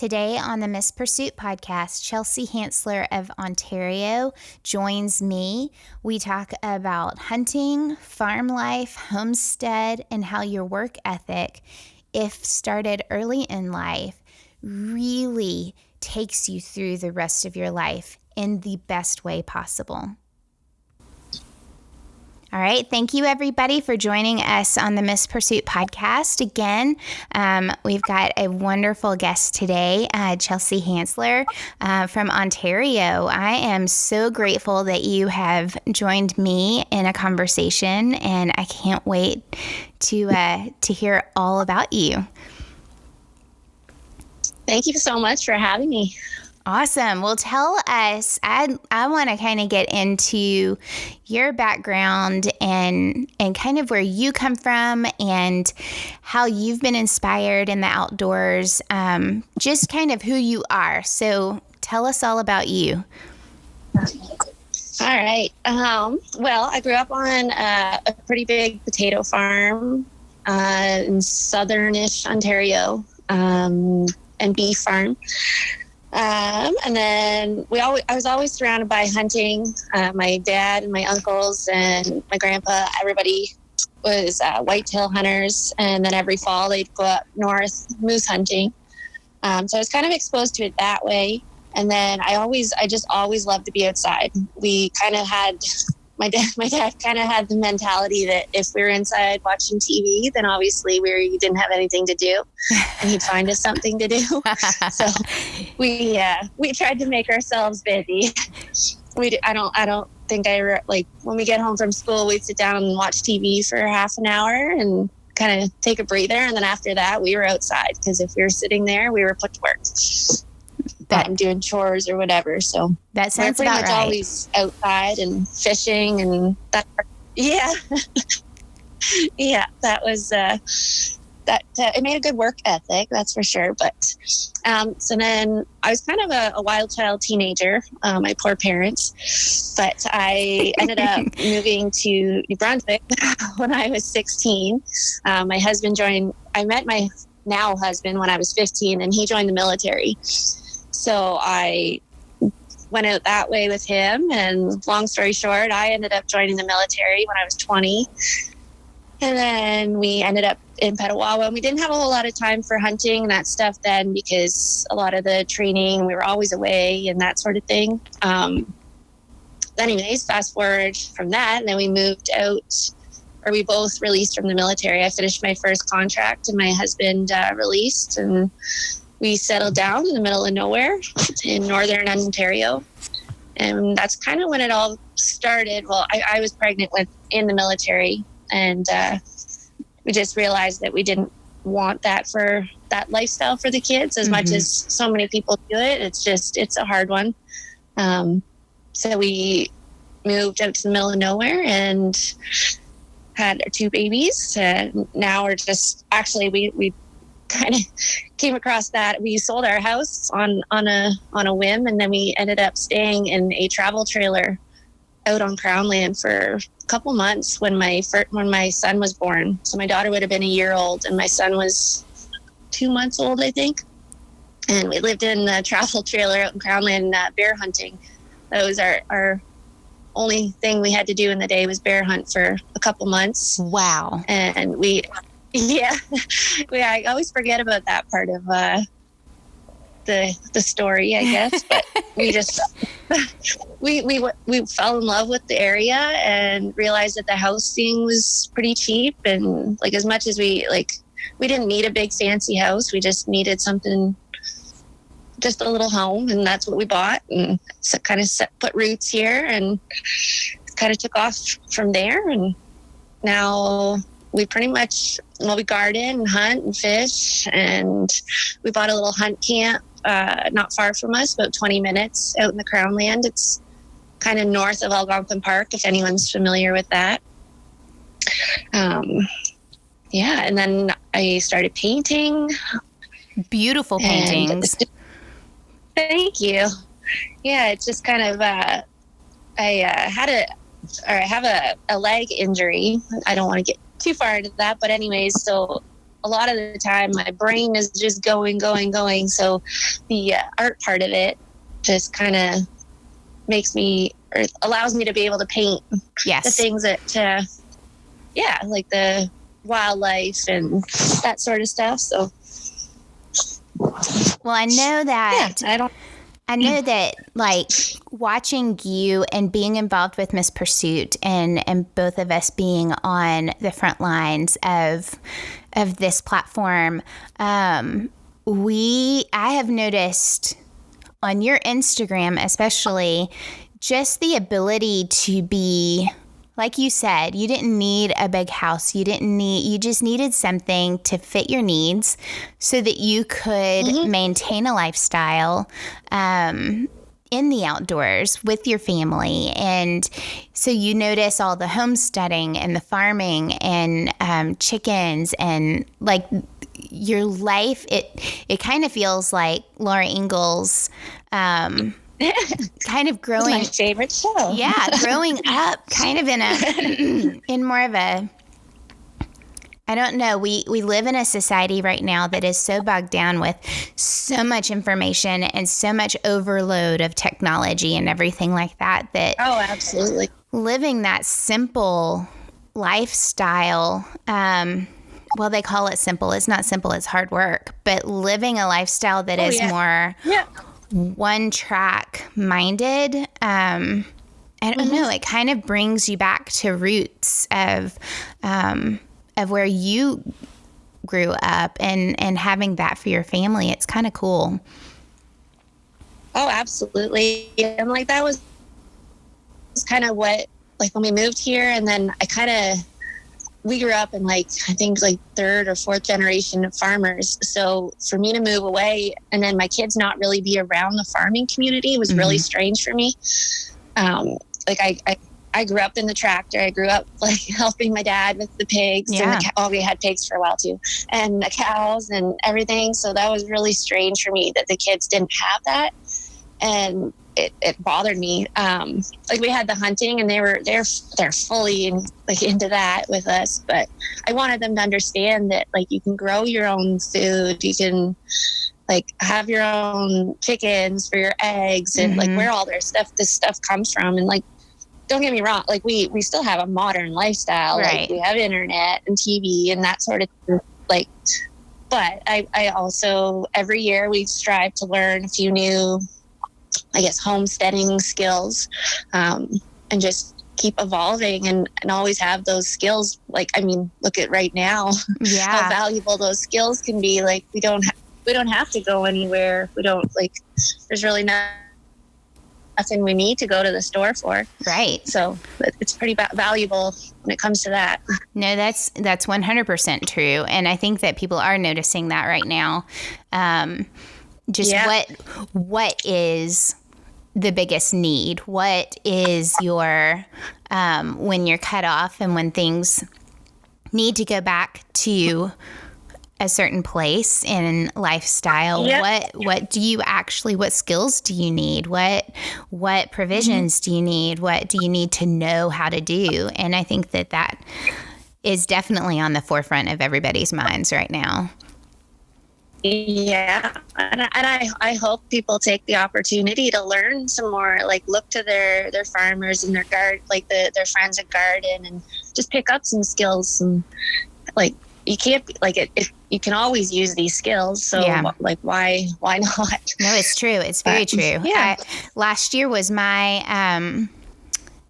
Today on the Miss Pursuit podcast, Chelsea Hansler of Ontario joins me. We talk about hunting, farm life, homestead, and how your work ethic, if started early in life, really takes you through the rest of your life in the best way possible. All right. Thank you, everybody, for joining us on the Miss Pursuit podcast. Again, we've got a wonderful guest today, Chelsea Hansler from Ontario. I am so grateful that you have joined me in a conversation, and I can't wait to hear all about you. Thank you so much for having me. Awesome. Well, tell us, I want to kind of get into your background and kind of where you come from and how you've been inspired in the outdoors, just kind of who you are. So tell us all about you. All right. Well, I grew up on a pretty big potato farm in southernish Ontario, and beef farm. And then I was always surrounded by hunting. My dad and my uncles and my grandpa, everybody was whitetail hunters. And then every fall they'd go up north moose hunting. So I was kind of exposed to it that way. And then I just always loved to be outside. We kind of had, my dad kind of had the mentality that if we were inside watching TV, then obviously we didn't have anything to do, and he'd find us something to do. So we tried to make ourselves busy. I don't think like when we get home from school, we'd sit down and watch TV for half an hour and kind of take a breather. And then after that, we were outside, because if we were sitting there, we were put to work. And doing chores or whatever. So that sounds pretty about much right. Always outside and fishing and that. Yeah. Yeah. That was, it made a good work ethic, that's for sure. But, so then I was kind of a wild child teenager, my poor parents, but I ended up moving to New Brunswick when I was 16. I met my now husband when I was 15, and he joined the military. So I went out that way with him, and long story short, I ended up joining the military when I was 20. And then we ended up in Petawawa, and we didn't have a whole lot of time for hunting and that stuff then, because a lot of the training, we were always away and that sort of thing. Anyways, fast forward from that, and then we moved out, or we both released from the military. I finished my first contract, and my husband released, and we settled down in the middle of nowhere in northern Ontario. And that's kind of when it all started. Well, I was pregnant in the military, and we just realized that we didn't want that lifestyle for the kids as much as so many people do it. It's a hard one. So we moved out to the middle of nowhere and had our 2 babies. Now we're just, actually, we kind of came across that. We sold our house on a whim, and then we ended up staying in a travel trailer out on Crown land for a couple months when my son was born. So my daughter would have been a year old, and my son was 2 months old, I think. And we lived in the travel trailer out in Crown land, bear hunting. That was our only thing we had to do in the day, was bear hunt for a couple months. Wow. And I always forget about that part of the story, I guess. But we just we fell in love with the area and realized that the housing was pretty cheap, and like as much as we didn't need a big fancy house, we just needed something, just a little home, and that's what we bought, and so kind of put roots here, and kind of took off from there. And now we pretty much, we garden and hunt and fish, and we bought a little hunt camp not far from us, about 20 minutes out in the Crown land. It's kind of north of Algonquin Park, if anyone's familiar with that. And then I started painting. Beautiful paintings. Thank you. Yeah, it's just kind of, I have a leg injury. I don't want to get too far into that, but anyways, so a lot of the time my brain is just going. So the art part of it just kind of makes me, or allows me to be able to paint Yes. the things that, like the wildlife and that sort of stuff. So, well, I know that. Yeah, I know that, like, watching you and being involved with Miss Pursuit and both of us being on the front lines of this platform, I have noticed on your Instagram, especially, just the ability to be, like you said, you didn't need a big house. You just needed something to fit your needs so that you could maintain a lifestyle in the outdoors with your family. And so you notice all the homesteading and the farming and chickens and like your life. It kind of feels like Laura Ingalls kind of growing. My favorite show. Yeah, growing up kind of in more of a, I don't know, we live in a society right now that is so bogged down with so much information and so much overload of technology and everything like that, Oh, absolutely. Living that simple lifestyle, well, they call it simple. It's not simple, it's hard work, but living a lifestyle that is more one track minded. I don't know. It kind of brings you back to roots of where you grew up and having that for your family. It's kind of cool. Oh, absolutely. And like, that was kind of what, like when we moved here, and then we grew up in like, I think like third or fourth generation of farmers. So for me to move away and then my kids not really be around the farming community was really strange for me. Like I grew up in the tractor. I grew up like helping my dad with the pigs. Yeah. And we had pigs for a while too, and the cows and everything. So that was really strange for me that the kids didn't have that. And it bothered me. Like we had the hunting and they're fully into that with us, but I wanted them to understand that like you can grow your own food, you can like have your own chickens for your eggs, and like where all this stuff comes from. And like, don't get me wrong, like we still have a modern lifestyle, right? Like we have internet and TV and that sort of thing, like, but I also every year we strive to learn a few new, I guess, homesteading skills, and just keep evolving and always have those skills. Like, I mean, look at right now, how valuable those skills can be. Like, we don't have to go anywhere. We don't, like, there's really nothing we need to go to the store for. Right. So it's pretty valuable when it comes to that. No, that's 100% true. And I think that people are noticing that right now. What is the biggest need? What is your, when you're cut off and when things need to go back to a certain place in lifestyle, what do you actually, what skills do you need? What provisions do you need? What do you need to know how to do? And I think that is definitely on the forefront of everybody's minds right now. Yeah, and I hope people take the opportunity to learn some more, like look to their farmers and their their friends at garden, and just pick up some skills. And like, you can't, like, you can always use these skills. So like, why not? No, it's true. It's very true. Yeah. Last year was my,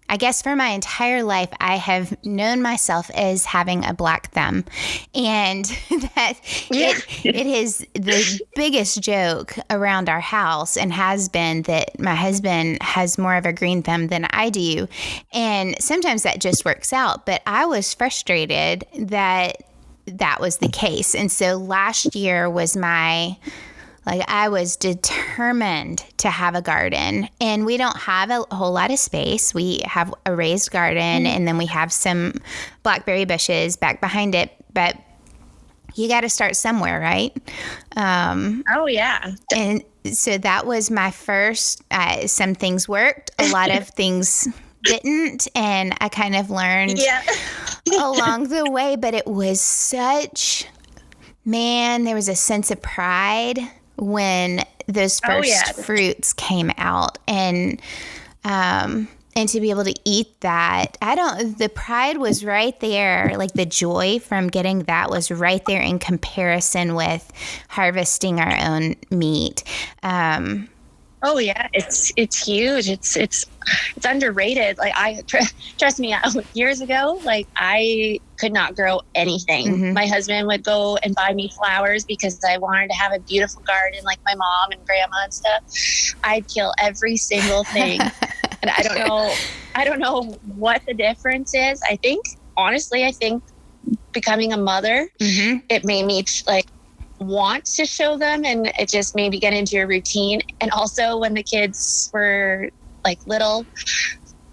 I guess for my entire life, I have known myself as having a black thumb, and that it is the biggest joke around our house, and has been, that my husband has more of a green thumb than I do. And sometimes that just works out, but I was frustrated that was the case. And so last year was I was determined to have a garden, and we don't have a whole lot of space. We have a raised garden, and then we have some blackberry bushes back behind it, but you got to start somewhere, right? Oh yeah. And so that was my first, some things worked, a lot of things didn't, and I kind of learned along the way, but it was such Man, there was a sense of pride when those first fruits came out, and to be able to eat that, the pride was right there. Like the joy from getting that was right there in comparison with harvesting our own meat. Oh yeah, it's huge. It's underrated. Like trust me, years ago, like I could not grow anything. Mm-hmm. My husband would go and buy me flowers because I wanted to have a beautiful garden like my mom and grandma and stuff. I'd kill every single thing. And I don't know what the difference is. Honestly, I think becoming a mother, mm-hmm. it made me like want to show them, and it just maybe get into your routine. And also when the kids were like little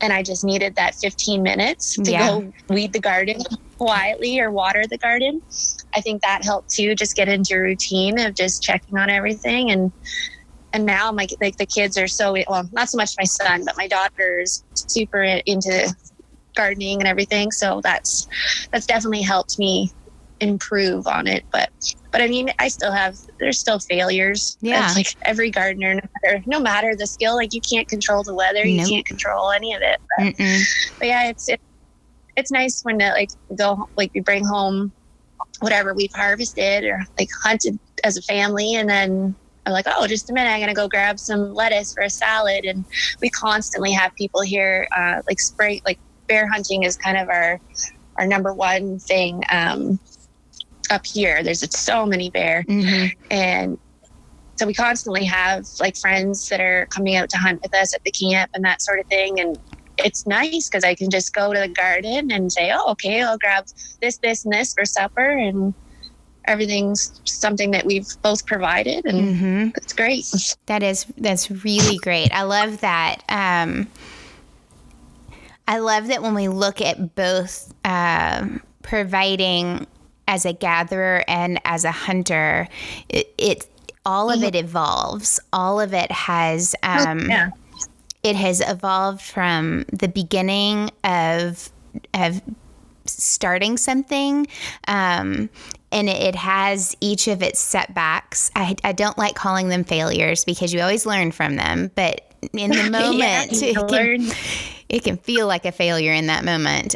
and I just needed that 15 minutes to go weed the garden quietly or water the garden, I think that helped too, just get into your routine of just checking on everything. And now the kids are not so much my son, but my daughter's super into gardening and everything, so that's definitely helped me improve on it. But I mean, there's still failures. Yeah. Like every gardener, no matter the skill, like you can't control the weather. Nope. You can't control any of it. But yeah, it's nice when we bring home whatever we've harvested or like hunted as a family, and then I'm like, oh, just a minute, I'm gonna go grab some lettuce for a salad. And we constantly have people here bear hunting is kind of our number one thing. Up here, there's so many bear, mm-hmm. and so we constantly have like friends that are coming out to hunt with us at the camp and that sort of thing. And it's nice because I can just go to the garden and say, oh, okay, I'll grab this, and this for supper, and everything's something that we've both provided, and mm-hmm. it's great. That's really great. I love that. I love that when we look at both providing as a gatherer and as a hunter, it all of it evolves. All of it has it has evolved from the beginning of starting something, and it has each of its setbacks. I don't like calling them failures because you always learn from them, but in the moment it can feel like a failure in that moment.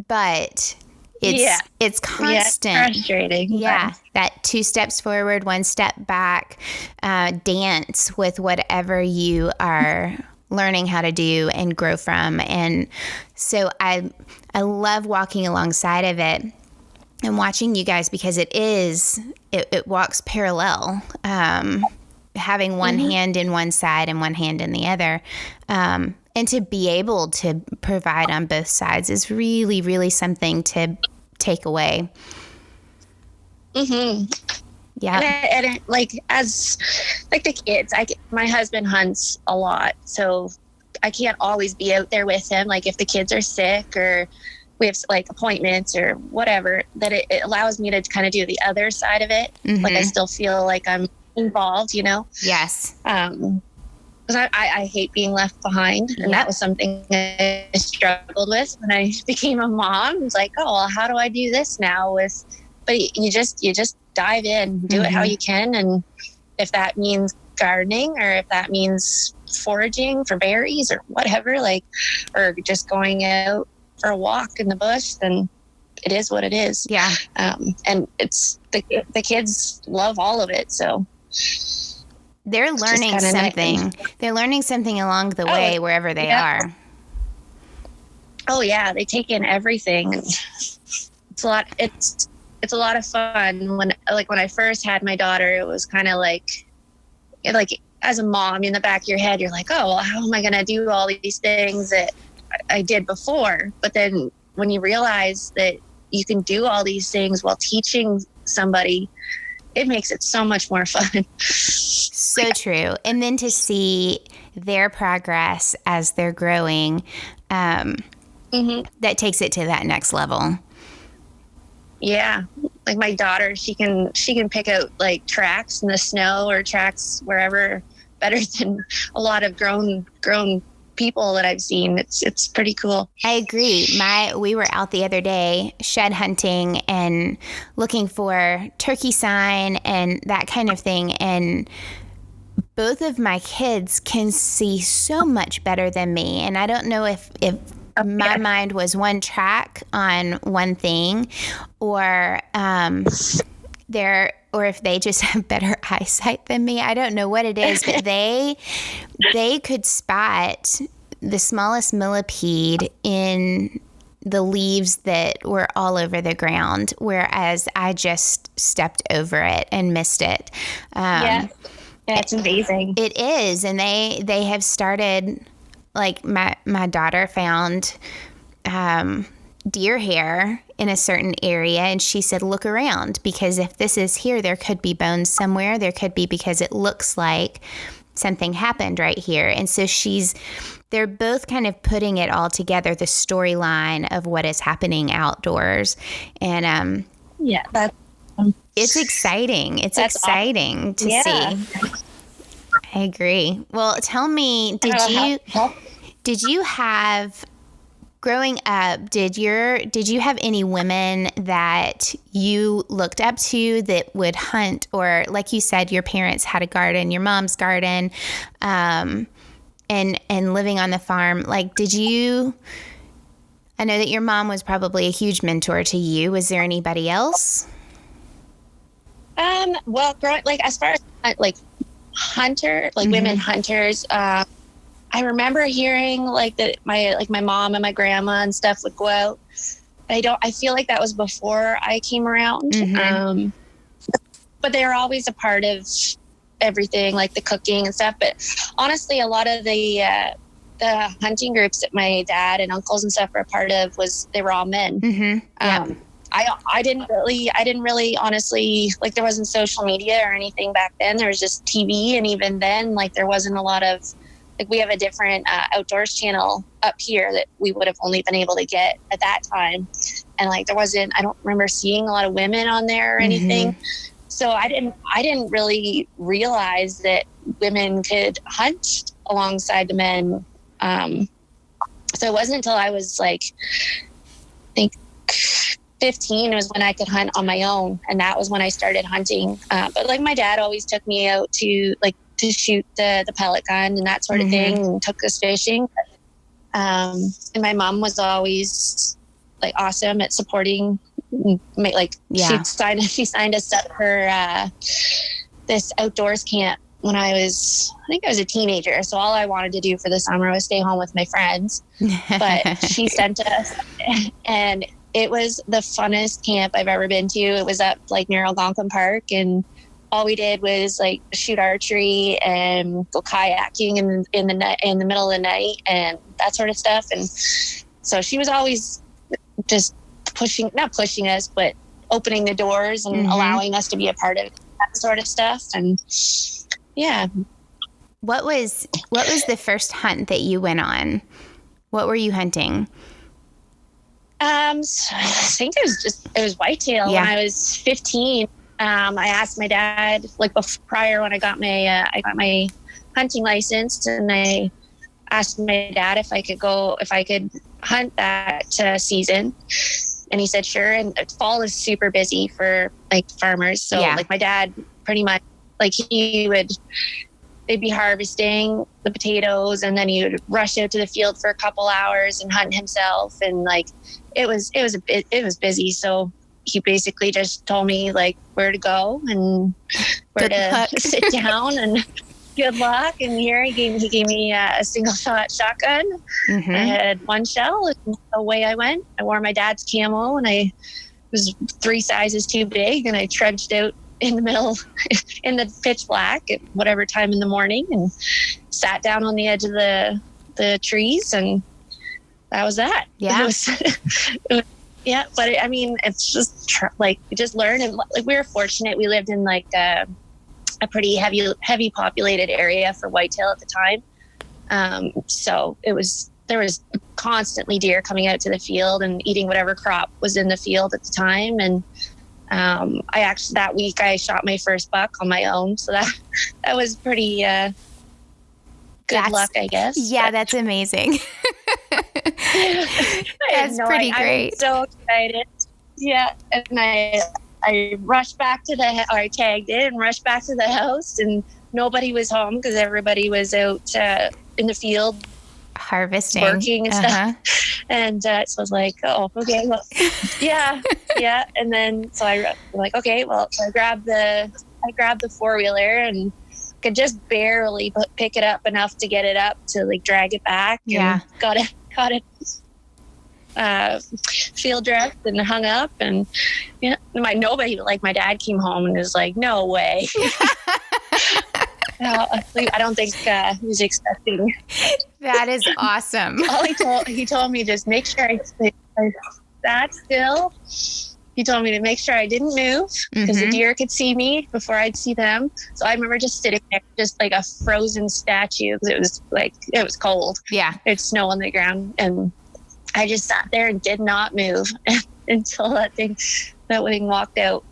But it's constant. Yeah, frustrating. Yeah, that 2 steps forward, 1 step back, dance with whatever you are learning how to do and grow from. And so I love walking alongside of it and watching you guys, because it walks parallel, having one mm-hmm. hand in one side and one hand in the other. And to be able to provide on both sides is really, really something to take away. Mm-hmm. Yeah. And as like the kids, my husband hunts a lot, so I can't always be out there with him. Like if the kids are sick or we have like appointments or whatever, that it allows me to kind of do the other side of it. Mm-hmm. Like I still feel like I'm involved, Yes. Because I hate being left behind. And that was something I struggled with when I became a mom. It's like, oh, well, how do I do this now? But you just dive in, do mm-hmm. it how you can. And if that means gardening, or if that means foraging for berries or whatever, or just going out for a walk in the bush, then it is what it is. Yeah. And it's the kids love all of it. So they're learning something. Nice. They're learning something along the way wherever they are. Oh yeah, they take in everything. It's a lot. It's a lot of fun. When I first had my daughter, it was kind of like as a mom, in the back of your head, you're like, oh, well, how am I going to do all these things that I did before? But then when you realize that you can do all these things while teaching somebody, it makes it so much more fun. So true. And then to see their progress as they're growing, mm-hmm. that takes it to that next level. Yeah. Like my daughter, she can pick out like tracks in the snow or tracks wherever better than a lot of grown people that I've seen. It's pretty cool. I agree. We were out the other day shed hunting and looking for turkey sign and that kind of thing. And both of my kids can see so much better than me. And I don't know if my mind was one track on one thing or if they just have better eyesight than me. I don't know what it is, but they could spot the smallest millipede in the leaves that were all over the ground, whereas I just stepped over it and missed it. Yeah, it's amazing. It is, and they have started, like my daughter found deer hair in a certain area, and she said, look around, because if this is here, there could be bones somewhere. There could be, because it looks like something happened right here. And so they're both kind of putting it all together, the storyline of what is happening outdoors. And it's exciting. It's exciting to see. I agree. Well, tell me, did you have, growing up, did you have any women that you looked up to that would hunt, or like you said, your parents had a garden, your mom's garden, and living on the farm? Like, I know that your mom was probably a huge mentor to you. Was there anybody else? Well, like as far as like hunter, like women hunters, I remember hearing like that my mom and my grandma and stuff would go out. I feel like that was before I came around. But they were always a part of everything, like the cooking and stuff. But honestly, a lot of the hunting groups that my dad and uncles and stuff were a part of they were all men. I didn't really honestly, like, there wasn't social media or anything back then. There was just TV. And even then, like, there wasn't a lot of, like, we have a different outdoors channel up here that we would have only been able to get at that time. And like, I don't remember seeing a lot of women on there or anything. So I didn't really realize that women could hunt alongside the men. So it wasn't until I was like, I think 15 was when I could hunt on my own. And that was when I started hunting. But like, my dad always took me out to shoot the pellet gun and that sort of thing, and took us fishing. And my mom was always like awesome at supporting. She signed us up for this outdoors camp when I think I was a teenager. So all I wanted to do for the summer was stay home with my friends. But she sent us, and it was the funnest camp I've ever been to. It was up like near Algonquin Park, and all we did was like shoot archery and go kayaking in the middle of the night and that sort of stuff. And so she was always just not pushing us, but opening the doors and allowing us to be a part of that sort of stuff. And yeah. What was the first hunt that you went on? What were you hunting? I think it was whitetail when I was 15. I asked my dad, like, prior when I got my hunting license, and I asked my dad if I could hunt that season, and he said sure. And fall is super busy for like farmers, so like my dad pretty much, like, they'd be harvesting the potatoes, and then he would rush out to the field for a couple hours and hunt himself, and like it was busy. So he basically just told me like where to go and where to sit down, and good luck. And here he gave me a single shot shotgun. I had one shell, and away I went. I wore my dad's camo, and I was 3 sizes too big, and I trudged out in the middle in the pitch black at whatever time in the morning, and sat down on the edge of the trees, and that was that. Yeah, but it's just just learn. And like, we were fortunate. We lived in like a pretty heavy populated area for whitetail at the time. So there was constantly deer coming out to the field and eating whatever crop was in the field at the time. And that week I shot my first buck on my own. So that was pretty good luck, I guess. Yeah, that's amazing. That's pretty great. I was so excited. Yeah, and I rushed back or I tagged in and rushed back to the house, and nobody was home because everybody was out in the field harvesting, working and stuff. And so I was like, oh, okay, well, yeah. And then so I'm like, okay, well, so I grabbed the 4-wheeler and could just barely pick it up enough to get it up to like drag it back. Yeah, and got it field dressed and hung up, and my dad came home and was like, no way. I don't think he was expecting. That is awesome. All he told me, just make sure I sat still. He told me to make sure I didn't move because the deer could see me before I'd see them. So I remember just sitting there, just like a frozen statue, because it was cold. Yeah, it's snow on the ground, and I just sat there and did not move until that thing walked out.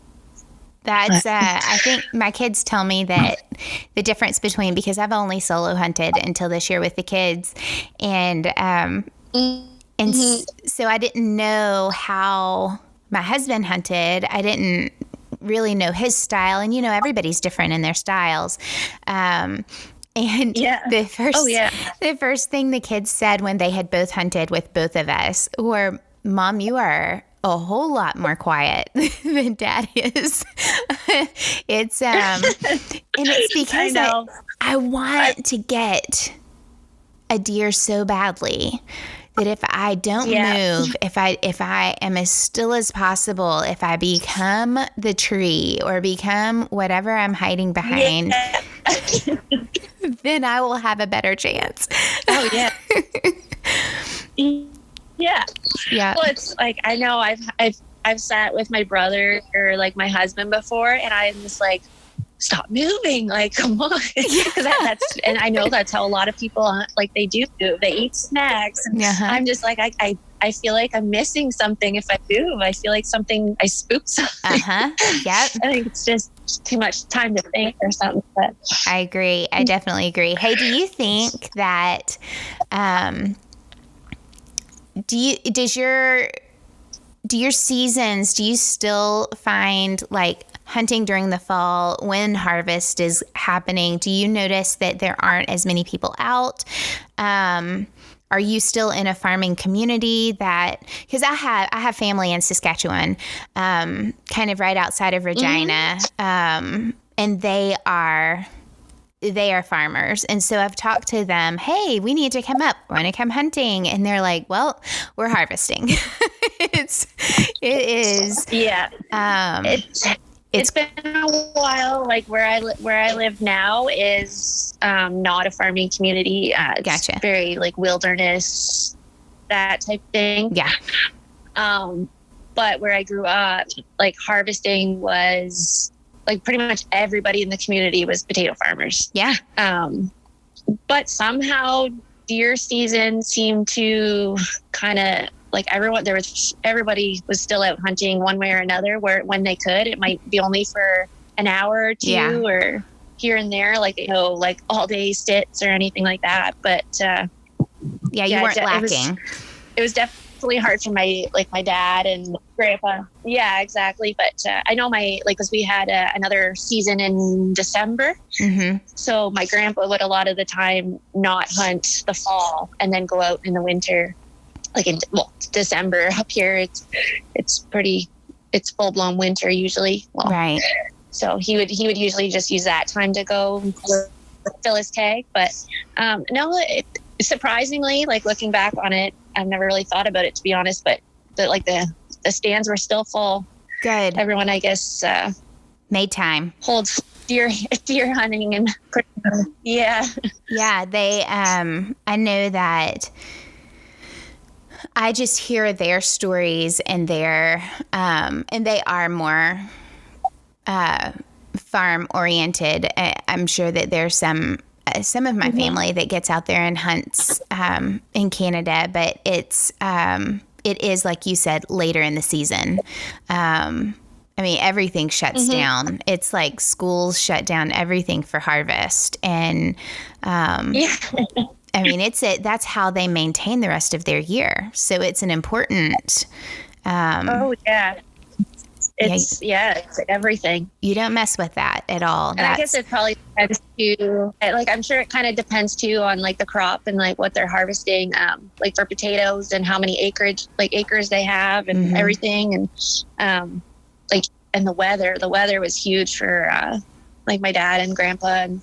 That's, I think my kids tell me that the difference between, because I've only solo hunted until this year with the kids, and so I didn't know how my husband hunted. I didn't really know his style, and everybody's different in their styles. And the first thing the kids said when they had both hunted with both of us were, Mom, you are a whole lot more quiet than Dad is. And it's because I want to get a deer so badly that if I don't move, if I am as still as possible, if I become the tree or become whatever I'm hiding behind, then I will have a better chance. Oh yeah. Yeah. Well, it's like, I know I've sat with my brother or like my husband before, and I'm just like, stop moving, like, come on. Because and I know that's how a lot of people like they do move. They eat snacks, and I'm just like, I feel like I'm missing something if I move. I feel like I spooked something. Yep. I think it's just too much time to think or something. But I agree. I definitely agree. Hey, do you think that do your seasons, do you still find like hunting during the fall when harvest is happening, do you notice that there aren't as many people out? Are you still in a farming community because I have family in Saskatchewan, kind of right outside of Regina, and they are farmers. And so I've talked to them, hey, we need to come up. We want to come hunting. And they're like, well, we're harvesting. It is. Yeah. It's been a while. Like where I live now is not a farming community. It's Gotcha. Very like wilderness, that type of thing. Yeah. But where I grew up, like harvesting was like pretty much everybody in the community was potato farmers. Yeah. But somehow deer season seemed to kind of like everybody was still out hunting one way or another when they could. It might be only for an hour or two or here and there, like, like all day sits or anything like that. But, you weren't lacking. It was definitely hard for my dad and grandpa. Yeah, exactly. But I know because we had another season in December. Mm-hmm. So my grandpa would a lot of the time not hunt the fall and then go out in the winter. Like December up here, it's full blown winter usually. Well, right. So he would usually just use that time to go fill his tag. But no, surprisingly, like looking back on it, I've never really thought about it, to be honest. But the stands were still full. Good. Everyone, I guess, made time. Holds deer hunting and yeah. Yeah, they. I know that. I just hear their stories and and they are more farm oriented. I'm sure that there's some of my family that gets out there and hunts in Canada, but it is like you said, later in the season. I mean, everything shuts down. It's like schools shut down everything for harvest. And, Yeah. I mean, that's how they maintain the rest of their year. So it's an important, Oh yeah. It's everything. You don't mess with that at all. And I guess it probably depends too. Like, I'm sure it kind of depends too on like the crop and like what they're harvesting. Like for potatoes and how many acres they have and everything. And and the weather. The weather was huge for like my dad and grandpa, and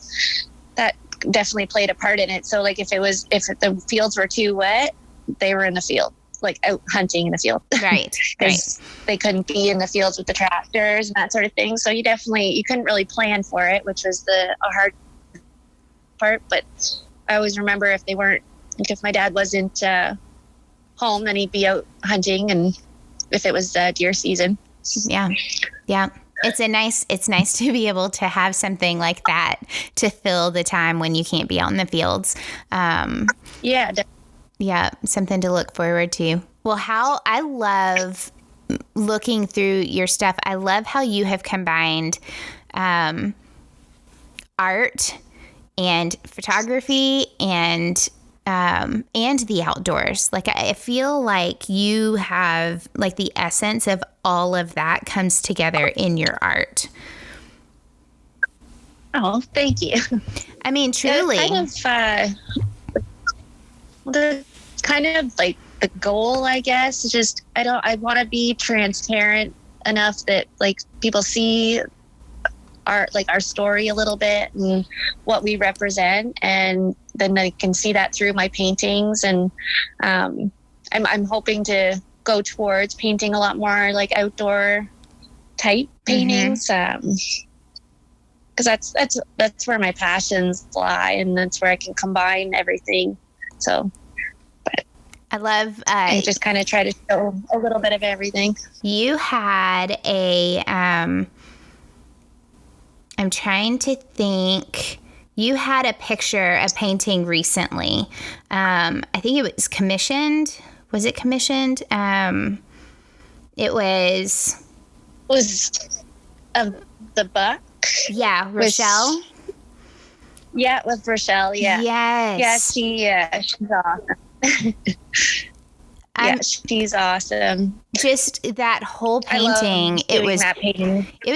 that definitely played a part in it. So like if the fields were too wet, they were in the field, like out hunting in the field. Right. Because they couldn't be in the fields with the tractors and that sort of thing. So you couldn't really plan for it, which was a hard part. But I always remember if my dad wasn't home, then he'd be out hunting, and if it was deer season. Yeah. Yeah. It's nice to be able to have something like that to fill the time when you can't be out in the fields. Yeah, something to look forward to. Well, I love looking through your stuff. I love how you have combined art and photography and the outdoors. Like, I feel like you have like the essence of all of that comes together in your art. Oh, thank you. I mean, truly. Kind of like the goal, I guess, is just I want to be transparent enough that like people see our story a little bit and what we represent, and then they can see that through my paintings. And I'm hoping to go towards painting a lot more like outdoor type paintings, because that's where my passions lie, and that's where I can combine everything. So I love I just kind of try to show a little bit of everything. You had I'm trying to think. You had a painting recently. I think it was commissioned. Was it commissioned? It was of the buck. Yeah, Rochelle. With Rochelle. Yeah. Yes. Yeah, she's awesome. She's awesome. Just that whole painting. It was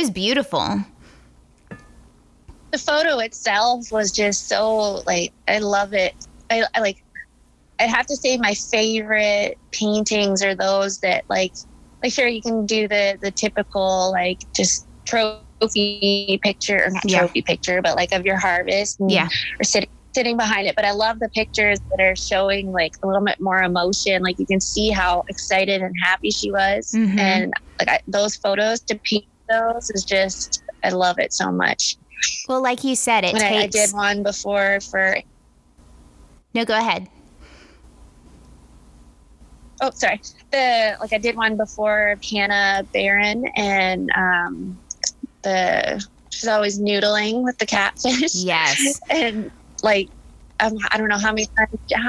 beautiful. The photo itself was just so like, I love it. I have to say my favorite paintings are those that like sure, you can do the typical like just trophy picture, or not trophy picture, but like of your harvest or sitting behind it. But I love the pictures that are showing like a little bit more emotion. Like you can see how excited and happy she was. And like those photos, to paint those is just, I love it so much. Well, like you said, I did one before for... No, go ahead. Oh, sorry. I did one before Hannah Barron, and she's always noodling with the catfish. Yes. And like, I don't know how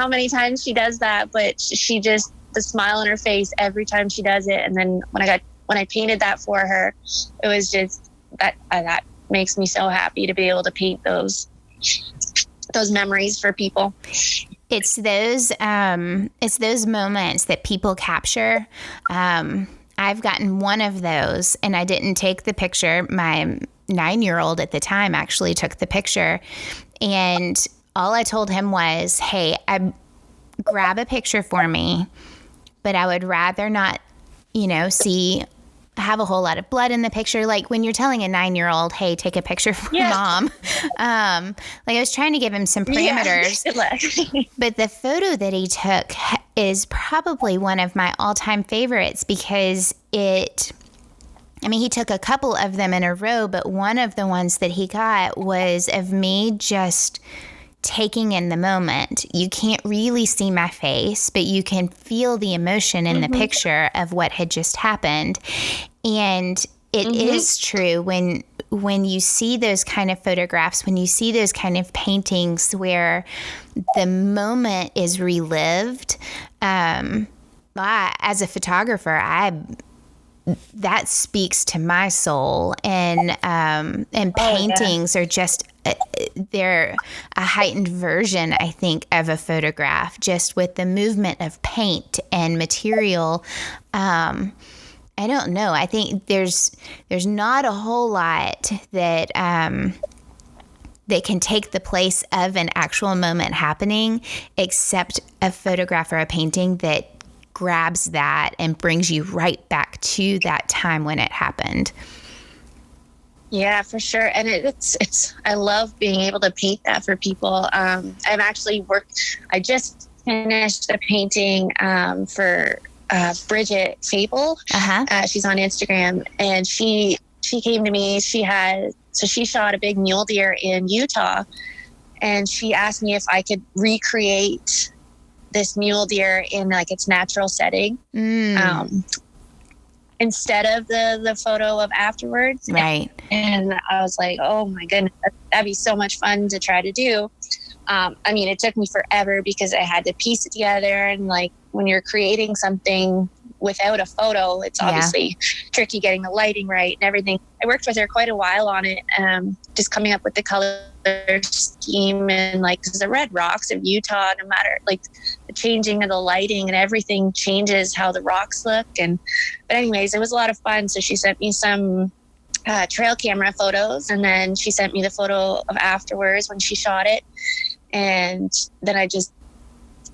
many times she does that, but she just, the smile on her face every time she does it. And then when I painted that for her, it was just that makes me so happy to be able to paint those memories for people. It's those moments that people capture. I've gotten one of those, and I didn't take the picture. My 9-year-old at the time actually took the picture, and all I told him was, "Hey, grab a picture for me, but I would rather not, have a whole lot of blood in the picture." Like when you're telling a 9-year-old, "Hey, take a picture for mom." I was trying to give him some parameters. But the photo that he took is probably one of my all-time favorites because he took a couple of them in a row, but one of the ones that he got was of me just taking in the moment. You can't really see my face, but you can feel the emotion in the picture of what had just happened. And it is true when you see those kind of photographs, when you see those kind of paintings where the moment is relived. As a photographer, that speaks to my soul. And paintings are just, they're a heightened version, I think, of a photograph, just with the movement of paint and material. I don't know. I think there's not a whole lot that that can take the place of an actual moment happening, except a photograph or a painting that grabs that and brings you right back to that time when it happened. Yeah, for sure. And it's I love being able to paint that for people. I just finished a painting for Bridget Fable. She's on Instagram, and she came to me. She shot a big mule deer in Utah, and she asked me if I could recreate this mule deer in like its natural setting. Instead of the photo of afterwards. Right. And I was like, oh my goodness, that'd be so much fun to try to do. I mean, it took me forever because I had to piece it together. And like when you're creating something without a photo, it's obviously tricky getting the lighting right and everything. I worked with her quite a while on it, just coming up with the color scheme and like, because the red rocks of Utah, no matter like the changing of the lighting and everything changes how the rocks look. But anyways, it was a lot of fun. So she sent me some trail camera photos, and then she sent me the photo of afterwards when she shot it. And then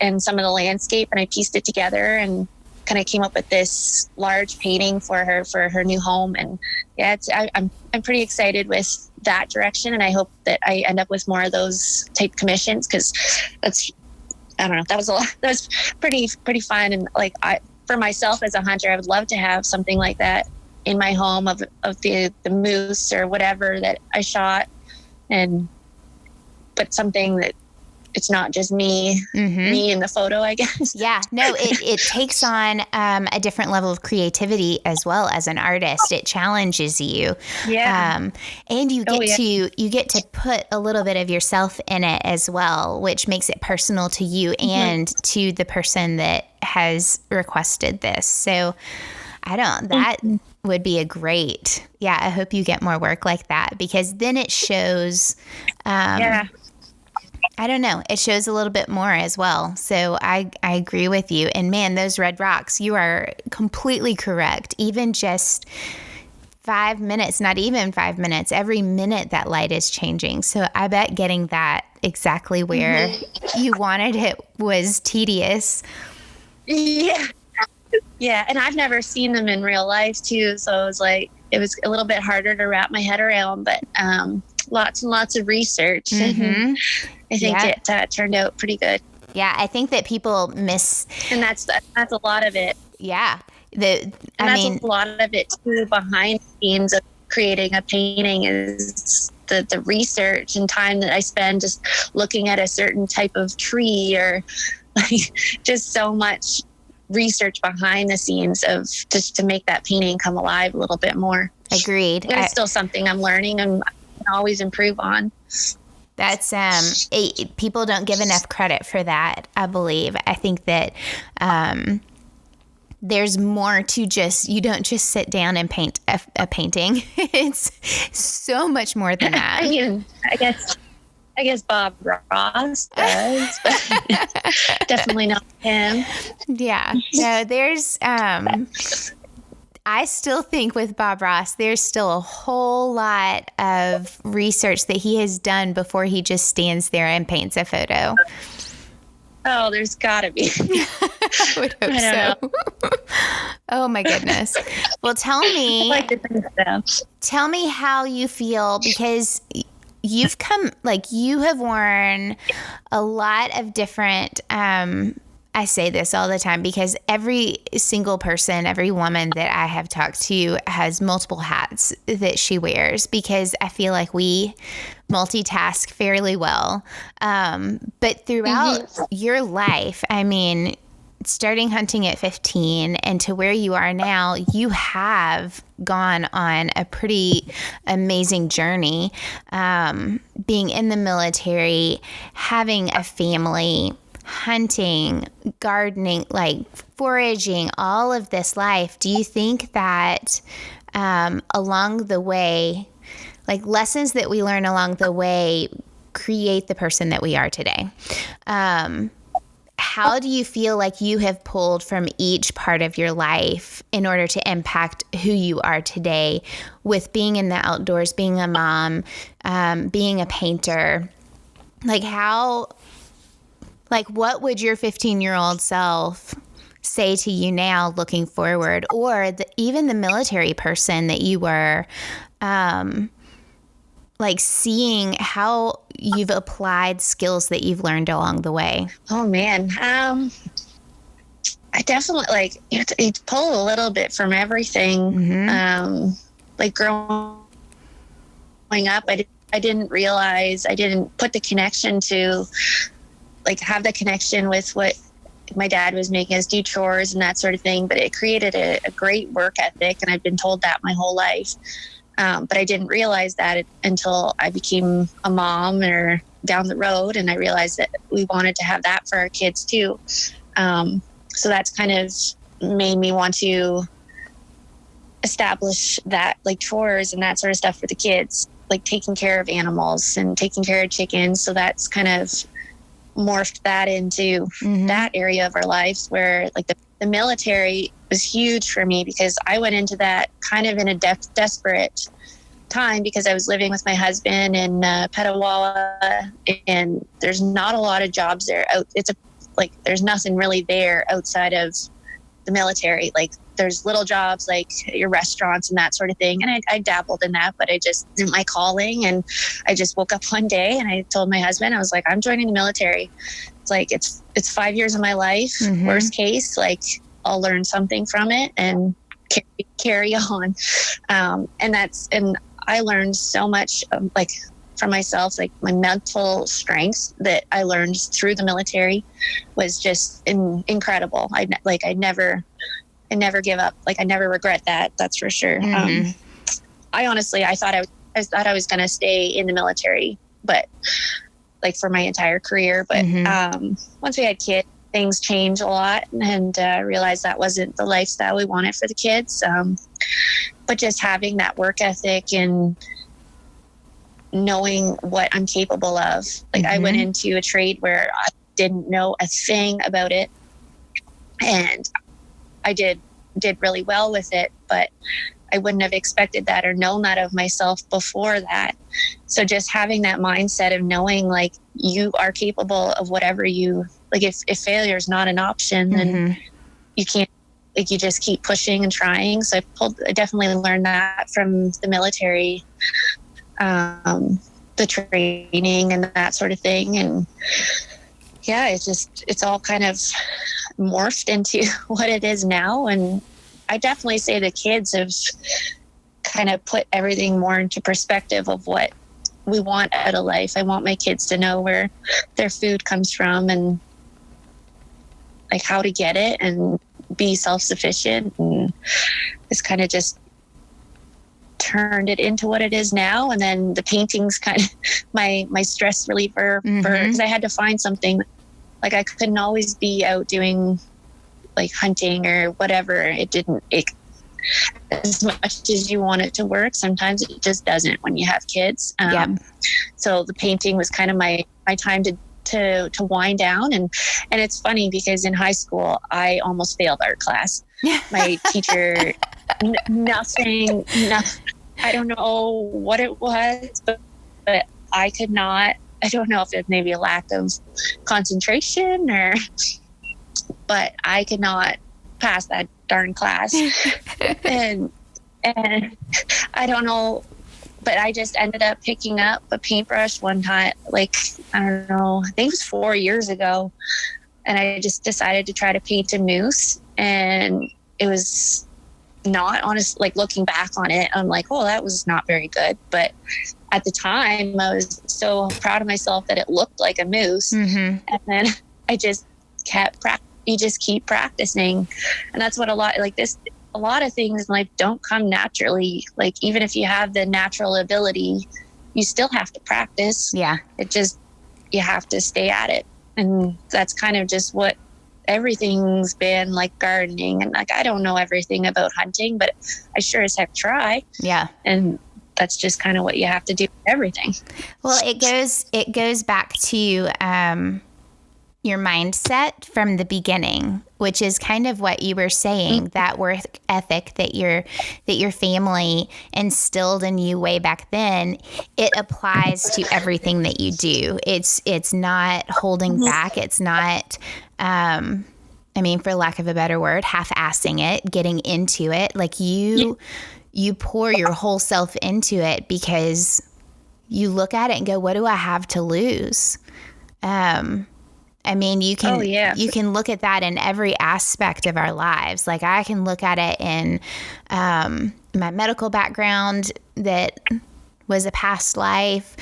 and some of the landscape, and I pieced it together and kind of came up with this large painting for her new home. And yeah, I'm pretty excited with that direction, and I hope that I end up with more of those type commissions, because I don't know, that was a lot. That was pretty fun. And like for myself as a hunter, I would love to have something like that in my home of the moose or whatever that I shot, but something that it's not just me in the photo, I guess. Yeah, no, it takes on a different level of creativity as well as an artist. It challenges you. Yeah. And you get to put a little bit of yourself in it as well, which makes it personal to you and to the person that has requested this. So that would be a great, I hope you get more work like that, because then it shows, I don't know, it shows a little bit more as well. So I agree with you. And man, those red rocks, you are completely correct. Even just 5 minutes, not even 5 minutes, every minute that light is changing. So I bet getting that exactly where you wanted it was tedious. Yeah. Yeah. And I've never seen them in real life too. So it was a little bit harder to wrap my head around, but lots and lots of research. And I think it turned out pretty good. Yeah, I think that people miss, and that's a lot of it. Yeah, a lot of it too. Behind the scenes of creating a painting is the research and time that I spend just looking at a certain type of tree, or like just so much research behind the scenes of just to make that painting come alive a little bit more. Agreed. And it's still something I'm learning and always improve on. That's people don't give enough credit for that, I believe. I think that there's more to you don't just sit down and paint a painting. It's so much more than that. I mean, I guess Bob Ross does, but definitely not him. Yeah. No, there's I still think with Bob Ross, there's still a whole lot of research that he has done before he just stands there and paints a photo. Oh, there's gotta be. I would hope so. Oh my goodness. Well, tell me how you feel, because you have worn a lot of different, I say this all the time because every single person, every woman that I have talked to has multiple hats that she wears, because I feel like we multitask fairly well. But throughout your life, I mean, starting hunting at 15 and to where you are now, you have gone on a pretty amazing journey, being in the military, having a family, hunting, gardening, like foraging, all of this life, do you think that along the way, like lessons that we learn along the way create the person that we are today? How do you feel like you have pulled from each part of your life in order to impact who you are today with being in the outdoors, being a mom, being a painter? Like what would your 15-year-old self say to you now looking forward, or even the military person that you were, like seeing how you've applied skills that you've learned along the way? Oh man. I definitely you pull a little bit from everything. Mm-hmm. Like growing up, I didn't realize, I didn't put the connection to have the connection with what my dad was making us do, chores and that sort of thing. But it created a great work ethic. And I've been told that my whole life. But I didn't realize that until I became a mom or down the road. And I realized that we wanted to have that for our kids too. So that's kind of made me want to establish that, like chores and that sort of stuff for the kids, like taking care of animals and taking care of chickens. So that's kind of morphed that into that area of our lives, where like the military was huge for me, because I went into that kind of in a desperate time, because I was living with my husband in Petawawa, and there's not a lot of jobs there. There's nothing really there outside of the military. Like there's little jobs like your restaurants and that sort of thing. And I dabbled in that, but I just didn't my calling. And I just woke up one day and I told my husband, I was like, I'm joining the military. It's like, it's 5 years of my life. Worst case, like I'll learn something from it and carry on. And I learned so much for myself, like my mental strength that I learned through the military was just incredible. I never give up. Like I never regret that. That's for sure. I thought I was going to stay in the military, but like for my entire career. But once we had kids, things changed a lot, and realized that wasn't the lifestyle we wanted for the kids. But just having that work ethic and knowing what I'm capable of. Like I went into a trade where I didn't know a thing about it, and I did really well with it, but I wouldn't have expected that or known that of myself before that. So just having that mindset of knowing like you are capable of whatever you like, if failure is not an option, then you can't, like you just keep pushing and trying. So I definitely learned that from the military, the training and that sort of thing. And yeah, it's all kind of morphed into what it is now. And I definitely say the kids have kind of put everything more into perspective of what we want out of life. I want my kids to know where their food comes from and like how to get it and be self-sufficient. And it's kind of just turned it into what it is now. And then the painting's kind of my stress reliever because I had to find something. Like I couldn't always be out doing like hunting or whatever. As much as you want it to work, sometimes it just doesn't when you have kids. So the painting was kind of my time to wind down. And it's funny because in high school, I almost failed art class. My teacher, nothing, I don't know what it was, but I could not, I don't know if it's maybe a lack of concentration but I could not pass that darn class. and I don't know, but I just ended up picking up a paintbrush one time, like, I don't know, I think it was 4 years ago. And I just decided to try to paint a moose. And it was not honest, like looking back on it, I'm like, oh, that was not very good. But at the time I was so proud of myself that it looked like a moose. And then I just you just keep practicing. And that's what a lot of things in life don't come naturally. Like even if you have the natural ability, you still have to practice. You have to stay at it. And that's kind of just what everything's been, like gardening. And like, I don't know everything about hunting, but I sure as heck try. Yeah. And that's just kind of what you have to do with everything. Well, it goes back to your mindset from the beginning, which is kind of what you were saying, that work ethic that your family instilled in you way back then. It applies to everything that you do. It's not holding back. It's not, for lack of a better word, half-assing it, getting into it. Like you pour your whole self into it because you look at it and go, what do I have to lose? You can look at that in every aspect of our lives. Like I can look at it in my medical background that was a past life,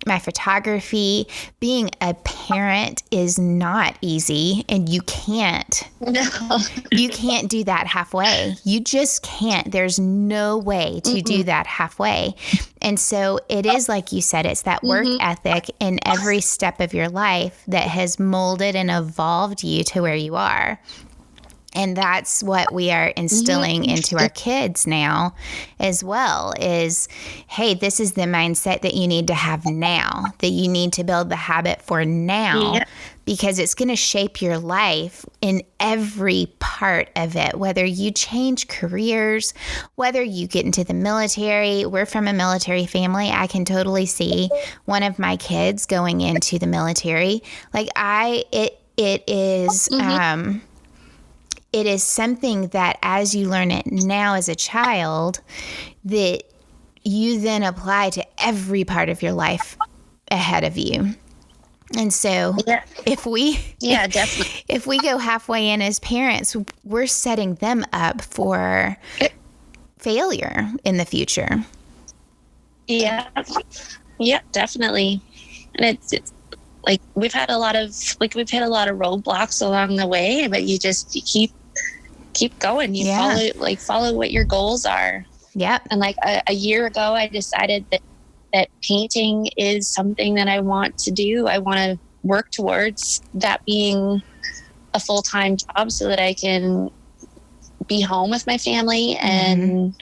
my photography. Being a parent is not easy, and you can't do that halfway. You just can't. There's no way to do that halfway. And so it is, like you said, it's that work ethic in every step of your life that has molded and evolved you to where you are. And that's what we are instilling into our kids now as well is, hey, this is the mindset that you need to have now, that you need to build the habit for now, because it's going to shape your life in every part of it, whether you change careers, whether you get into the military. We're from a military family. I can totally see one of my kids going into the military. Like it is something that as you learn it now as a child, that you then apply to every part of your life ahead of you. And so if we go halfway in as parents, we're setting them up for failure in the future. Yeah, definitely. And it's like we've hit a lot of roadblocks along the way, but you keep going. You follow what your goals are. Yeah. And like a year ago, I decided that painting is something that I want to do. I want to work towards that being a full-time job so that I can be home with my family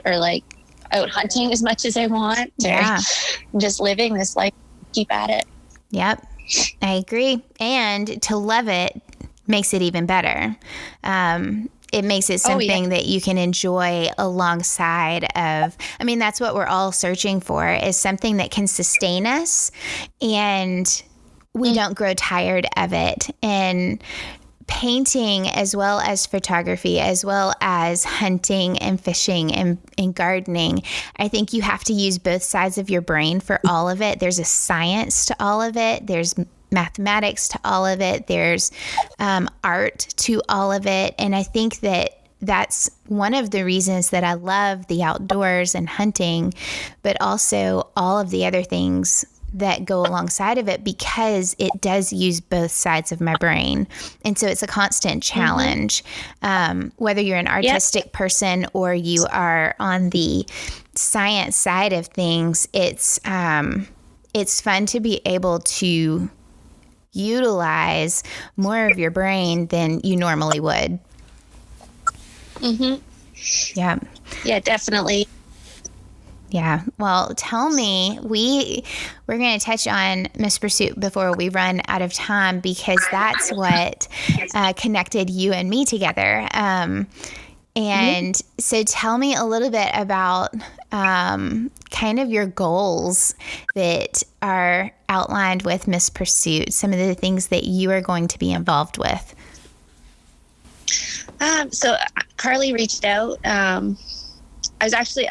or like out hunting as much as I want. Yeah. Or just living this life, keep at it. Yep. I agree. And to love it makes it even better. It makes it something that you can enjoy alongside of, that's what we're all searching for, is something that can sustain us and we don't grow tired of it. And painting, as well as photography, as well as hunting and fishing and gardening, I think you have to use both sides of your brain for all of it. There's a science to all of it. There's mathematics to all of it. There's art to all of it. And I think that's one of the reasons that I love the outdoors and hunting, but also all of the other things that go alongside of it, because it does use both sides of my brain. And so it's a constant challenge. Whether you're an artistic person or you are on the science side of things, it's fun to be able to utilize more of your brain than you normally would. Yeah. Yeah, definitely. Yeah. Well, tell me, we're going to touch on Miss Pursuit before we run out of time, because that's what connected you and me together. And so tell me a little bit about kind of your goals that are outlined with Miss Pursuit, some of the things that you are going to be involved with. So Carly reached out. I was actually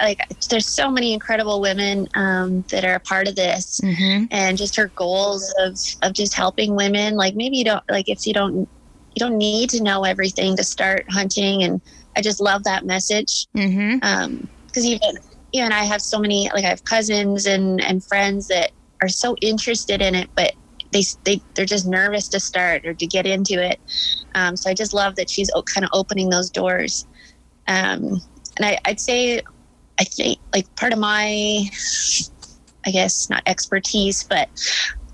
there's so many incredible women that are a part of this, and just her goals of just helping women. Like maybe you don't need to know everything to start hunting, and I just love that message. Because even I have so many, I have cousins and friends that are so interested in it, but they're just nervous to start or to get into it. So I just love that she's kind of opening those doors. And I'd say, I think part of my, I guess not expertise, but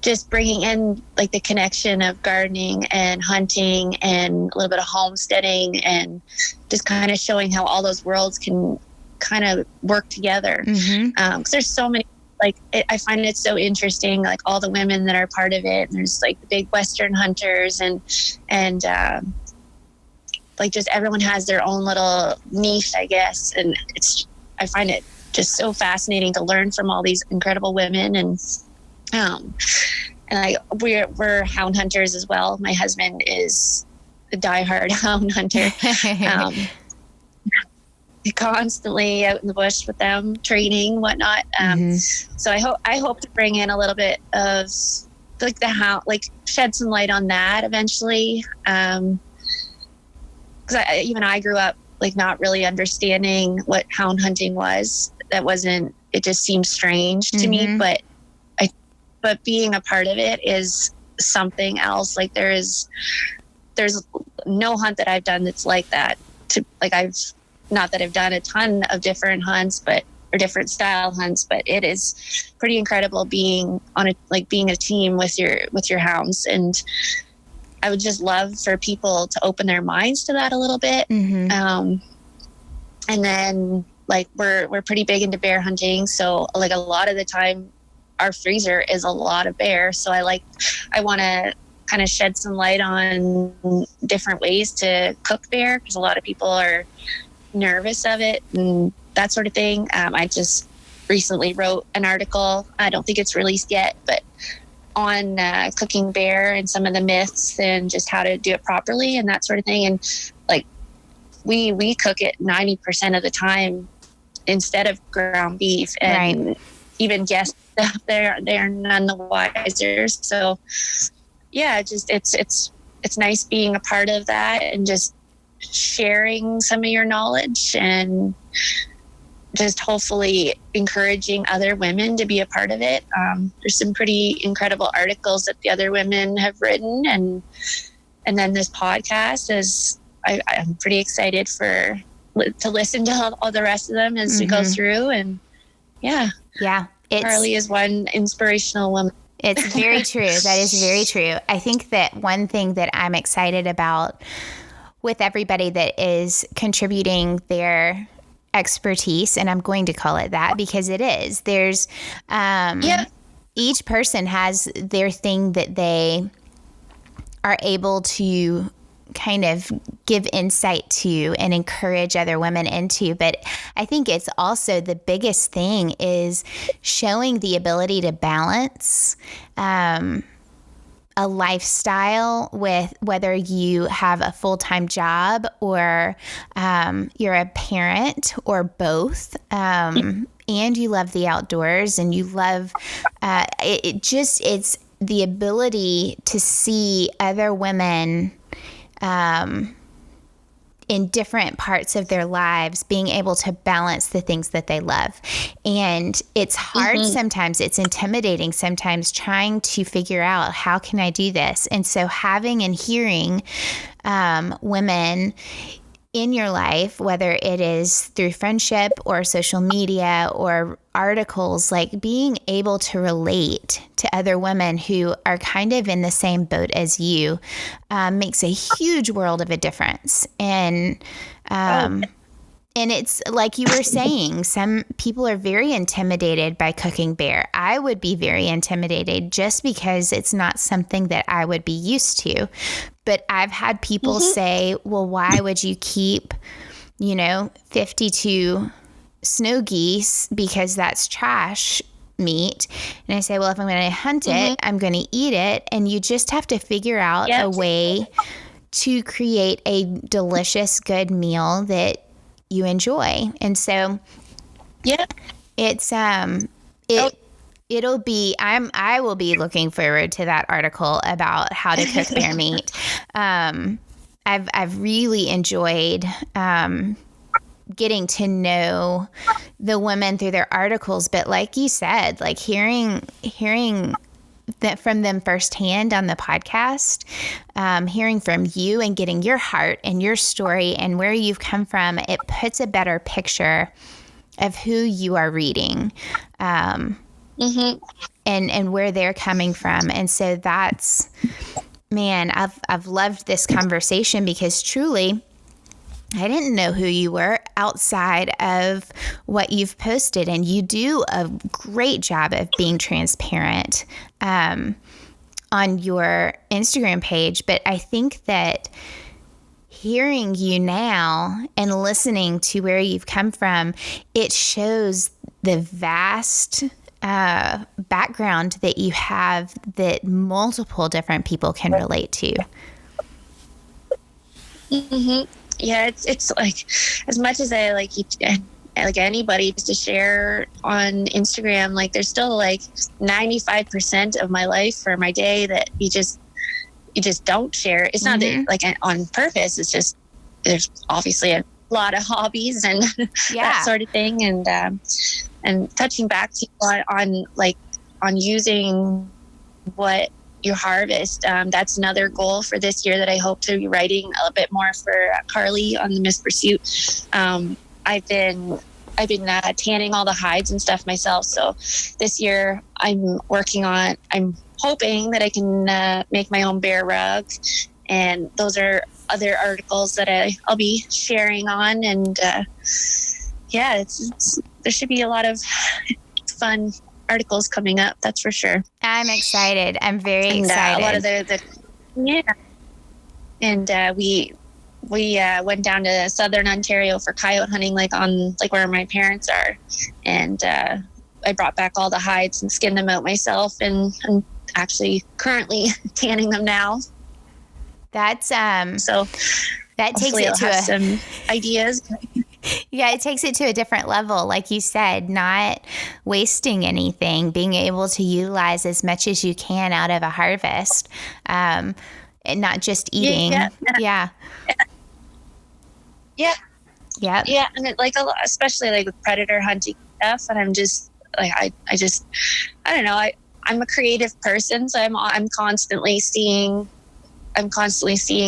just bringing in like the connection of gardening and hunting and a little bit of homesteading, and just kind of showing how all those worlds can kind of work together. Because there's so many, like, I find it so interesting, like all the women that are part of it. And there's like the big Western hunters and like just everyone has their own little niche, I guess. And I find it just so fascinating to learn from all these incredible women. And we're hound hunters as well. My husband is a diehard hound hunter. Constantly out in the bush with them, training, whatnot. So I hope to bring in a little bit of like the hound, like shed some light on that eventually. Because I grew up like not really understanding what hound hunting was. It just seemed strange to me, but being a part of it is something else. Like there's no hunt that I've done that's like that. Not that I've done a ton of different hunts, or different style hunts, but it is pretty incredible being being a team with your hounds. And I would just love for people to open their minds to that a little bit. And then like we're pretty big into bear hunting, so like a lot of the time our freezer is a lot of bear. So I want to kind of shed some light on different ways to cook bear, because a lot of people are nervous of it and that sort of thing. I just recently wrote an article, I don't think it's released yet, but on cooking bear and some of the myths and just how to do it properly and that sort of thing. And like we cook it 90% of the time instead of ground beef, and even guests, they're none the wiser. So yeah, just it's nice being a part of that and just sharing some of your knowledge, and just hopefully encouraging other women to be a part of it. There's some pretty incredible articles that the other women have written, and then this podcast is I'm pretty excited to listen to all the rest of them as we go through. And yeah, Carly is one inspirational woman. It's very true. That is very true. I think that one thing that I'm excited about with everybody that is contributing their expertise, and I'm going to call it that because it is, there's each person has their thing that they are able to kind of give insight to and encourage other women into. But I think it's also the biggest thing is showing the ability to balance a lifestyle with whether you have a full-time job or you're a parent or both, and you love the outdoors and you love it's the ability to see other women in different parts of their lives being able to balance the things that they love. And it's hard sometimes, it's intimidating sometimes trying to figure out how can I do this. And so having and hearing women in your life, whether it is through friendship or social media or articles, like being able to relate to other women who are kind of in the same boat as you makes a huge world of a difference. And it's like you were saying, some people are very intimidated by cooking bear. I would be very intimidated just because it's not something that I would be used to. But I've had people say, well, why would you keep, 52 snow geese because that's trash meat? And I say, well, if I'm going to hunt it, I'm going to eat it. And you just have to figure out a way to create a delicious, good meal that you enjoy. And so it's it'll be I will be looking forward to that article about how to cook bear meat. I've really enjoyed getting to know the women through their articles, but like you said, like hearing that from them firsthand on the podcast, hearing from you and getting your heart and your story and where you've come from, it puts a better picture of who you are reading. and where they're coming from. And so that's, man, I've loved this conversation because truly, I didn't know who you were outside of what you've posted, and you do a great job of being transparent on your Instagram page. But I think that hearing you now and listening to where you've come from, it shows the vast background that you have that multiple different people can relate to. Mm-hmm. Yeah, it's like, as much as I like anybody to share on Instagram, like there's still like 95% of my life or my day that you just don't share. It's not that, like, on purpose. It's just there's obviously a lot of hobbies and that sort of thing, and touching back to on using what you harvest. That's another goal for this year that I hope to be writing a bit more for Carly on the Miss Pursuit. I've been tanning all the hides and stuff myself. So this year I'm hoping that I can make my own bear rug, and those are other articles that I'll be sharing on. And there should be a lot of fun articles coming up, that's for sure. I'm excited. I'm very excited. A lot of and we went down to southern Ontario for coyote hunting, like where my parents are, and I brought back all the hides and skinned them out myself, and I'm actually currently tanning them now. That's so that takes it to some ideas. Yeah, it takes it to a different level. Like you said, not wasting anything, being able to utilize as much as you can out of a harvest, and not just eating. Yeah. And especially like with predator hunting stuff. And I'm just like, I don't know. I'm a creative person, so I'm constantly seeing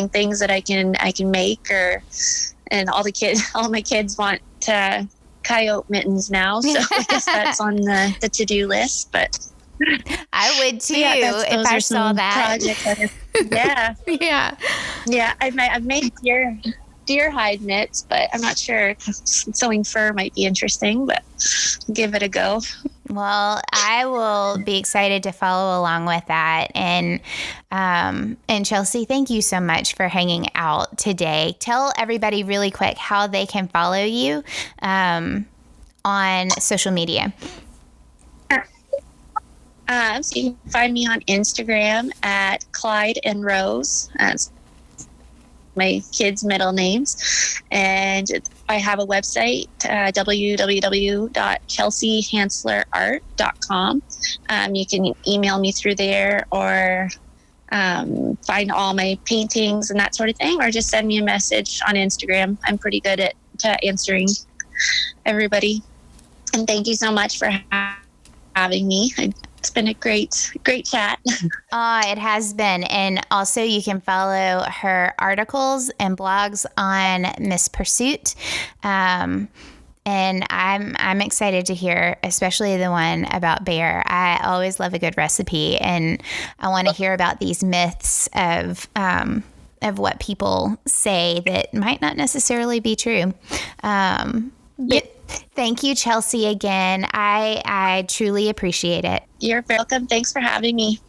things that I can make, and all my kids want coyote mittens now, so I guess that's on the to-do list. But I would too if I saw that. I've made deer hide mitts, but I'm not sure. Sewing fur might be interesting, but give it a go. Well, I will be excited to follow along with that. And Chelsea, thank you so much for hanging out today. Tell everybody really quick how they can follow you on social media. So you can find me on Instagram at Clyde and Rose. That's my kids' middle names. And I have a website, www.chelseahanslerart.com. You can email me through there, or find all my paintings and that sort of thing, or just send me a message on Instagram. I'm pretty good at answering everybody. And thank you so much for having me. It's been a great chat. It has been. And also you can follow her articles and blogs on Miss Pursuit. And I'm excited to hear, especially the one about bear. I always love a good recipe, and I want to hear about these myths of what people say that might not necessarily be true. But thank you, Chelsea, again. I truly appreciate it. You're welcome. Thanks for having me.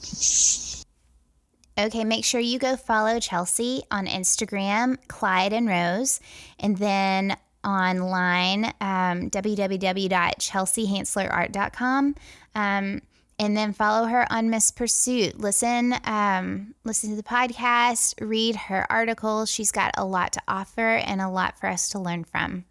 Okay, make sure you go follow Chelsea on Instagram, Clyde and Rose, and then online, www.chelseahanslerart.com. And then follow her on Miss Pursuit. Listen to the podcast, read her articles. She's got a lot to offer and a lot for us to learn from.